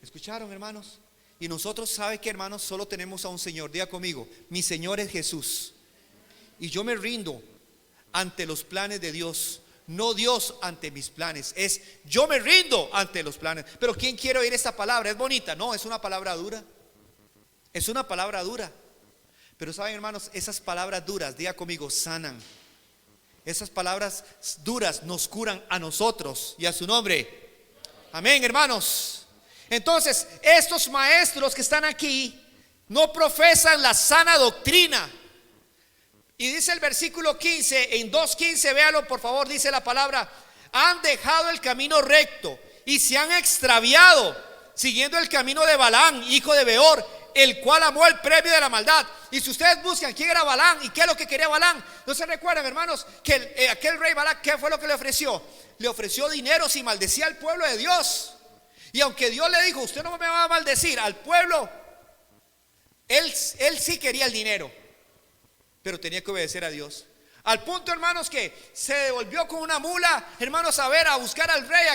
¿Escucharon, hermanos? Y nosotros, ¿sabe qué, hermanos? Solo tenemos a un Señor. Diga conmigo, mi Señor es Jesús. Y yo me rindo ante los planes de Dios, no Dios ante mis planes. Yo me rindo ante los planes. Pero ¿quién quiere oír esta palabra? ¿Es bonita? No, es una palabra dura. Es una palabra dura. Pero saben, hermanos, esas palabras duras, diga conmigo, sanan. Esas palabras duras nos curan a nosotros y a su nombre. Amén, hermanos. Entonces, estos maestros que están aquí no profesan la sana doctrina. Y dice el versículo 15, en 2:15, véalo por favor, dice la palabra, han dejado el camino recto y se han extraviado, siguiendo el camino de Balaam, hijo de Beor, el cual amó el premio de la maldad. Y si ustedes buscan quién era Balaam y qué es lo que quería Balaam, no se recuerdan, hermanos, que aquel rey Balac, ¿qué fue lo que le ofreció? Le ofreció dinero si maldecía al pueblo de Dios. Y aunque Dios le dijo, usted no me va a maldecir, al pueblo, él sí quería el dinero, pero tenía que obedecer a Dios. Al punto, hermanos, que se devolvió con una mula, hermanos, a buscar al rey,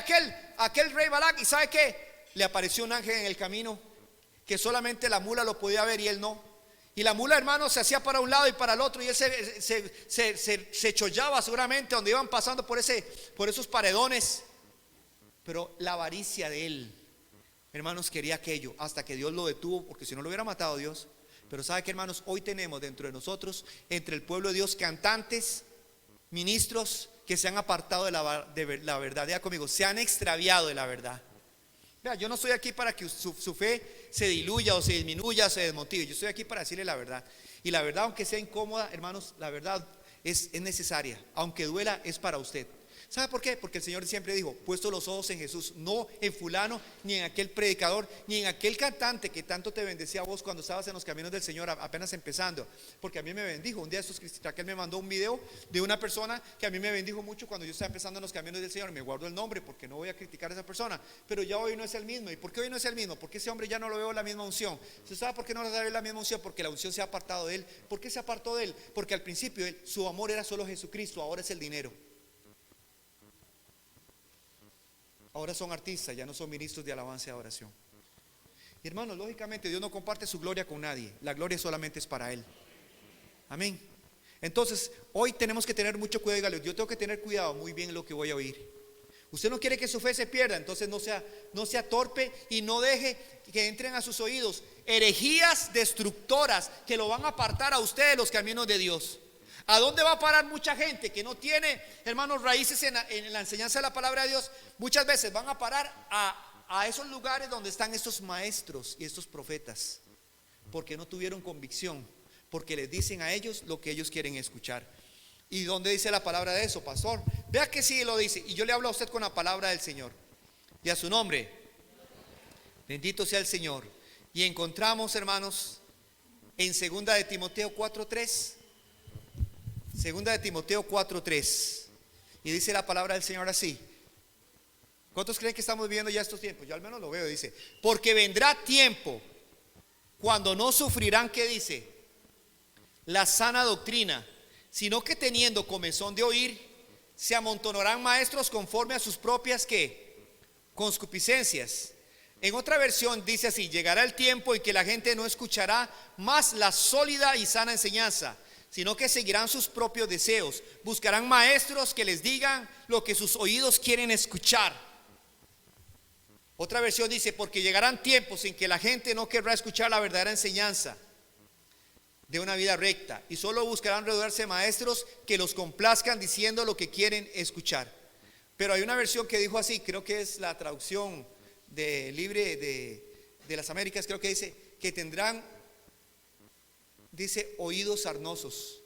aquel rey Balac. Y ¿sabe qué? Le apareció un ángel en el camino, que solamente la mula lo podía ver y él no. Y la mula, hermanos, se hacía para un lado y para el otro, y él se chollaba seguramente donde iban pasando por esos paredones. Pero la avaricia de él, hermanos, quería aquello, hasta que Dios lo detuvo, porque si no lo hubiera matado Dios. Pero ¿sabe qué, hermanos? Hoy tenemos dentro de nosotros, entre el pueblo de Dios, cantantes, ministros que se han apartado de la verdad. Diga conmigo, se han extraviado de la verdad. Yo no estoy aquí para que su fe se diluya o se disminuya o se desmotive. Yo estoy aquí para decirle la verdad. Y la verdad, aunque sea incómoda, hermanos, la verdad es necesaria. Aunque duela, es para usted. ¿Sabe por qué? Porque el Señor siempre dijo, puesto los ojos en Jesús, no en fulano, ni en aquel predicador, ni en aquel cantante que tanto te bendecía a vos cuando estabas en los caminos del Señor apenas empezando. Porque a mí me bendijo. Un día Raquel me mandó un video de una persona que a mí me bendijo mucho cuando yo estaba empezando en los caminos del Señor. Me guardo el nombre porque no voy a criticar a esa persona, pero ya hoy no es el mismo. ¿Y por qué hoy no es el mismo? Porque ese hombre ya no lo veo la misma unción. ¿Usted sabe por qué no lo ve la misma unción? Porque la unción se ha apartado de él. ¿Por qué se apartó de él? Porque al principio su amor era solo Jesucristo, ahora es el dinero. Ahora son artistas, ya no son ministros de alabanza y adoración. Y hermanos, lógicamente Dios no comparte su gloria con nadie. La gloria solamente es para Él. Amén. Entonces, hoy tenemos que tener mucho cuidado. Dígale, yo tengo que tener cuidado muy bien en lo que voy a oír. Usted no quiere que su fe se pierda, entonces no sea torpe y no deje que entren a sus oídos herejías destructoras que lo van a apartar a usted de los caminos de Dios. ¿A dónde va a parar mucha gente que no tiene, hermanos, raíces en la enseñanza de la palabra de Dios? Muchas veces van a parar a esos lugares donde están estos maestros y estos profetas, porque no tuvieron convicción, porque les dicen a ellos lo que ellos quieren escuchar. ¿Y dónde dice la palabra de eso, pastor? Vea que sí lo dice, y yo le hablo a usted con la palabra del Señor y a su nombre. Bendito sea el Señor. Y encontramos, hermanos, en 2 de Timoteo 4:3. 2 de Timoteo 4:3. Y dice la palabra del Señor así. ¿Cuántos creen que estamos viviendo ya estos tiempos? Yo al menos lo veo, dice. Porque vendrá tiempo cuando no sufrirán, ¿qué dice? La sana doctrina, sino que teniendo comezón de oír, se amontonarán maestros conforme a sus propias, ¿qué? Concupiscencias. En otra versión dice así: llegará el tiempo en que la gente no escuchará más la sólida y sana enseñanza, sino que seguirán sus propios deseos. Buscarán maestros que les digan lo que sus oídos quieren escuchar. Otra versión dice: porque llegarán tiempos en que la gente no querrá escuchar la verdadera enseñanza de una vida recta, y solo buscarán rodearse de maestros que los complazcan diciendo lo que quieren escuchar. Pero hay una versión que dijo así, creo que es la traducción de libre de las Américas, creo que dice que tendrán, dice, oídos sarnosos.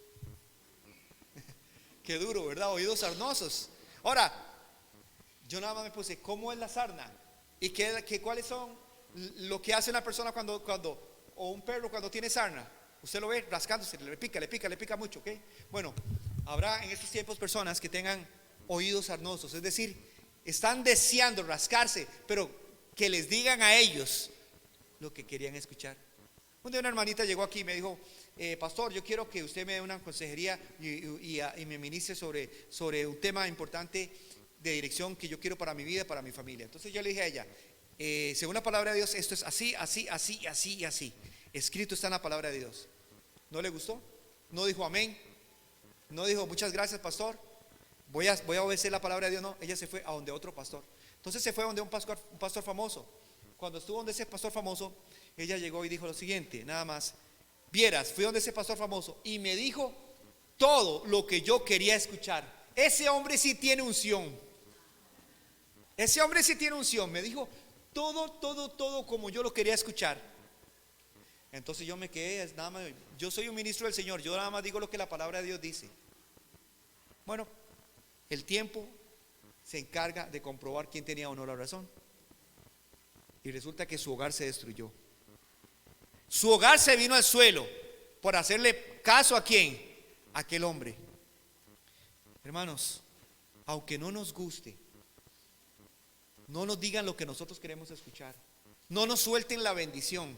Qué duro, ¿verdad? Oídos sarnosos. Ahora, yo nada más me puse, ¿cómo es la sarna? ¿Y cuáles son lo que hace una persona cuando o un perro cuando tiene sarna? Usted lo ve rascándose, le pica mucho, ¿ok? Bueno, habrá en estos tiempos personas que tengan oídos sarnosos, es decir, están deseando rascarse, pero que les digan a ellos lo que querían escuchar. Un día una hermanita llegó aquí y me dijo: pastor, yo quiero que usted me dé una consejería y me ministre sobre un tema importante de dirección que yo quiero para mi vida, para mi familia. Entonces yo le dije a ella: según la palabra de Dios, esto es así, así, así, así y así. Escrito está en la palabra de Dios. ¿No le gustó? No dijo amén. No dijo muchas gracias, pastor, voy a obedecer la palabra de Dios. No, ella se fue a donde otro pastor. Entonces se fue a donde un pastor famoso. Cuando estuvo donde ese pastor famoso, ella llegó y dijo lo siguiente, nada más: vieras, fui donde ese pastor famoso y me dijo todo lo que yo quería escuchar. Ese hombre sí tiene unción. Ese hombre sí tiene unción. Me dijo todo como yo lo quería escuchar. Entonces yo me quedé, nada más, yo soy un ministro del Señor, yo nada más digo lo que la palabra de Dios dice. Bueno, el tiempo se encarga de comprobar quién tenía o no la razón. Y resulta que su hogar se destruyó. Su hogar se vino al suelo por hacerle caso ¿a quién? A aquel hombre. Hermanos, aunque no nos guste, no nos digan lo que nosotros queremos escuchar, no nos suelten la bendición,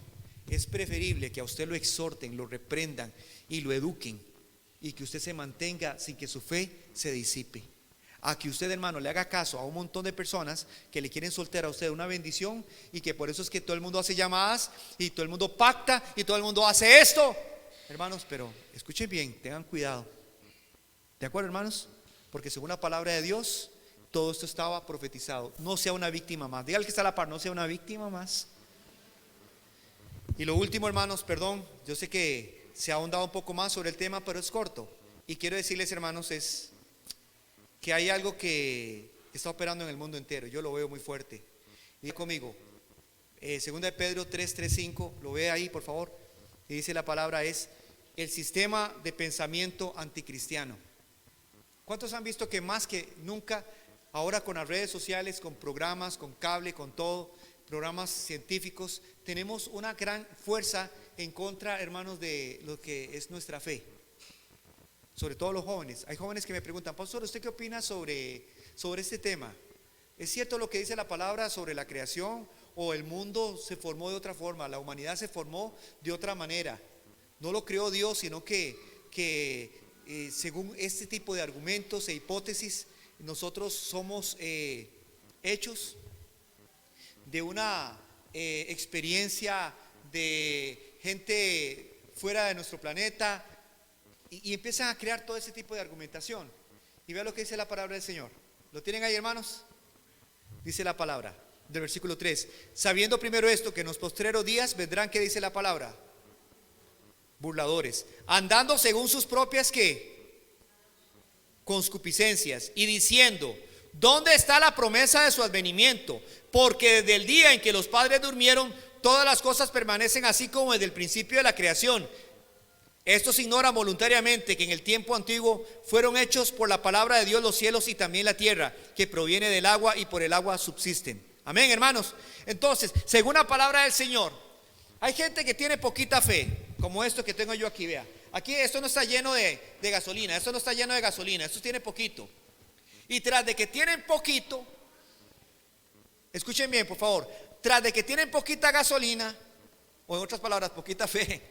es preferible que a usted lo exhorten, lo reprendan y lo eduquen, y que usted se mantenga sin que su fe se disipe, a que usted, hermano, le haga caso a un montón de personas que le quieren soltar a usted una bendición, y que por eso es que todo el mundo hace llamadas y todo el mundo pacta y todo el mundo hace esto. Hermanos, pero escuchen bien, tengan cuidado. ¿De acuerdo, hermanos? Porque según la palabra de Dios, todo esto estaba profetizado. No sea una víctima más. Dígale que está a la par, no sea una víctima más. Y lo último, hermanos, perdón, yo sé que se ha ahondado un poco más sobre el tema, pero es corto. Y quiero decirles, hermanos, es que hay algo que está operando en el mundo entero. Yo lo veo muy fuerte. Diga conmigo, 2 de Pedro 3:5, lo ve ahí, por favor. Y dice la palabra, es el sistema de pensamiento anticristiano. ¿Cuántos han visto que más que nunca, ahora con las redes sociales, con programas, con cable, con todo, programas científicos, tenemos una gran fuerza en contra, hermanos, de lo que es nuestra fe? Sobre todo los jóvenes. Hay jóvenes que me preguntan: pastor, ¿usted qué opina sobre este tema? ¿Es cierto lo que dice la palabra sobre la creación? ¿O el mundo se formó de otra forma? ¿La humanidad se formó de otra manera? No lo creó Dios, sino que según este tipo de argumentos e hipótesis, nosotros somos hechos de una experiencia de gente fuera de nuestro planeta, y empiezan a crear todo ese tipo de argumentación. Y vean lo que dice la palabra del Señor. ¿Lo tienen ahí, hermanos? Dice la palabra del versículo 3: sabiendo primero esto, que en los postreros días vendrán, ¿qué dice la palabra? Burladores, andando según sus propias ¿qué? Concupiscencias, y diciendo: ¿dónde está la promesa de su advenimiento? Porque desde el día en que los padres durmieron, todas las cosas permanecen así como desde el principio de la creación. Esto se ignora voluntariamente que en el tiempo antiguo fueron hechos por la palabra de Dios los cielos y también la tierra, que proviene del agua y por el agua subsisten. Amén, hermanos. Entonces, según la palabra del Señor, hay gente que tiene poquita fe, como esto que tengo yo aquí, vea. Aquí esto no está lleno de gasolina, esto no está lleno de gasolina, esto tiene poquito. Y tras de que tienen poquito, escuchen bien por favor, tras de que tienen poquita gasolina, o en otras palabras, poquita fe,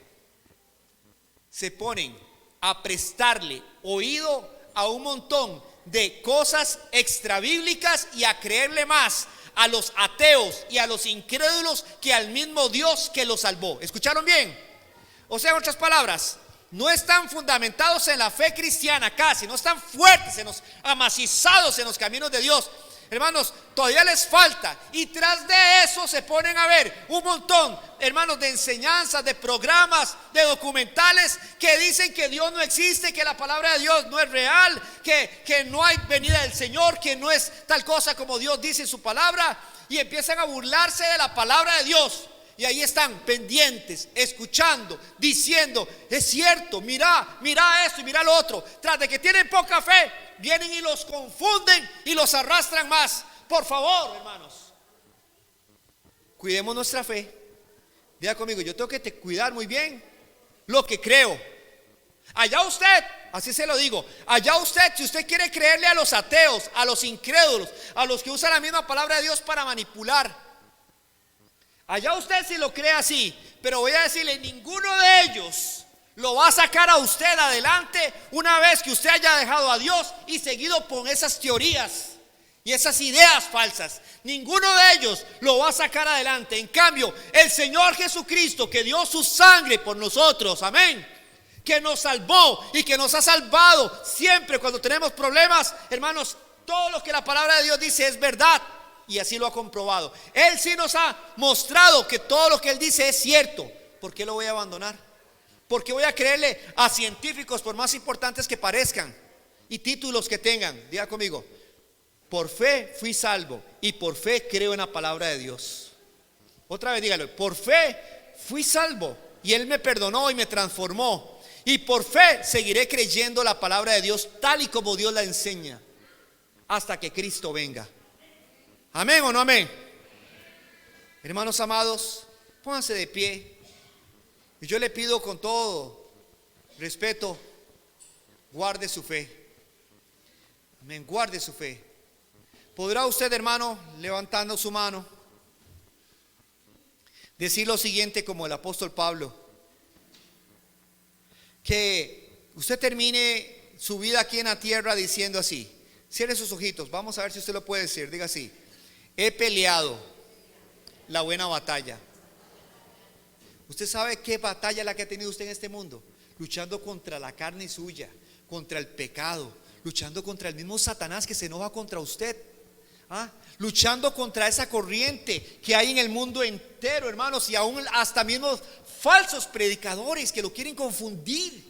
se ponen a prestarle oído a un montón de cosas extrabíblicas y a creerle más a los ateos y a los incrédulos que al mismo Dios que los salvó. ¿Escucharon bien? O sea, en otras palabras, no están fundamentados en la fe cristiana casi, no están fuertes, amacizados en los caminos de Dios. Hermanos, todavía les falta. Y tras de eso se ponen a ver un montón, hermanos, de enseñanzas, de programas, de documentales que dicen que Dios no existe, que la palabra de Dios no es real, que no hay venida del Señor, que no es tal cosa como Dios dice en su palabra. Y empiezan a burlarse de la palabra de Dios. Y ahí están pendientes, escuchando, diciendo, es cierto, mira esto y mira lo otro. Tras de que tienen poca fe, vienen y los confunden y los arrastran más. Por favor, hermanos, cuidemos nuestra fe. Diga conmigo, yo tengo que cuidar muy bien lo que creo. Allá usted, así se lo digo, allá usted, si usted quiere creerle a los ateos, a los incrédulos, a los que usan la misma palabra de Dios para manipular, allá usted si lo cree así, pero voy a decirle, ninguno de ellos lo va a sacar a usted adelante una vez que usted haya dejado a Dios y seguido con esas teorías y esas ideas falsas. Ninguno de ellos lo va a sacar adelante. En cambio, el Señor Jesucristo, que dio su sangre por nosotros, amén, que nos salvó y que nos ha salvado siempre cuando tenemos problemas, hermanos, todo lo que la palabra de Dios dice es verdad. Y así lo ha comprobado. Él sí nos ha mostrado que todo lo que Él dice es cierto. ¿Por qué lo voy a abandonar? ¿Por qué voy a creerle a científicos, por más importantes que parezcan y títulos que tengan? Diga conmigo, por fe fui salvo y por fe creo en la palabra de Dios. Otra vez dígalo, por fe fui salvo y Él me perdonó y me transformó. Y por fe seguiré creyendo la palabra de Dios tal y como Dios la enseña hasta que Cristo venga. ¿Amén o no amén? Hermanos amados, pónganse de pie. Y yo le pido con todo respeto, guarde su fe. Amén, guarde su fe. ¿Podrá usted, hermano, levantando su mano, decir lo siguiente como el apóstol Pablo? Que usted termine su vida aquí en la tierra diciendo así. Cierre sus ojitos, vamos a ver si usted lo puede decir. Diga así: he peleado la buena batalla. ¿Usted sabe qué batalla es la que ha tenido usted en este mundo? Luchando contra la carne suya, contra el pecado, luchando contra el mismo Satanás que se enoja contra usted. Luchando contra esa corriente que hay en el mundo entero, hermanos, y aún hasta mismos falsos predicadores que lo quieren confundir,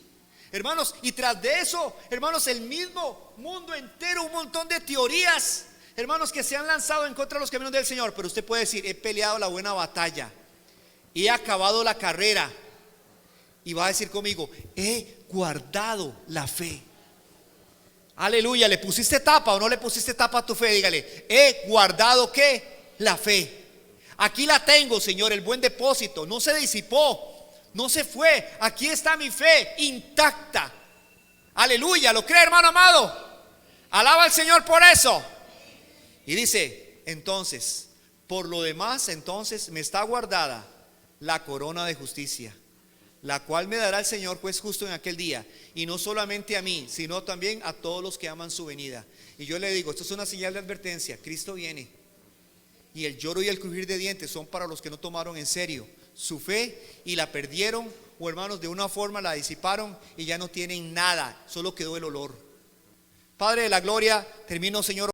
hermanos. Y tras de eso, hermanos, el mismo mundo entero, un montón de teorías, hermanos, que se han lanzado en contra de los caminos del Señor. Pero usted puede decir: he peleado la buena batalla, he acabado la carrera. Y va a decir conmigo: he guardado la fe. Aleluya. ¿Le pusiste tapa o no le pusiste tapa a tu fe? Dígale: he guardado ¿qué? La fe. Aquí la tengo, Señor, el buen depósito. No se disipó, no se fue. Aquí está mi fe intacta. Aleluya. ¿Lo cree, hermano amado? Alaba al Señor por eso. Y dice: entonces, por lo demás, entonces me está guardada la corona de justicia, la cual me dará el Señor juez justo en aquel día, y no solamente a mí, sino también a todos los que aman su venida. Y yo le digo, esto es una señal de advertencia: Cristo viene, y el lloro y el crujir de dientes son para los que no tomaron en serio su fe y la perdieron, o hermanos, de una forma la disiparon y ya no tienen nada, solo quedó el olor. Padre de la gloria, termino, Señor,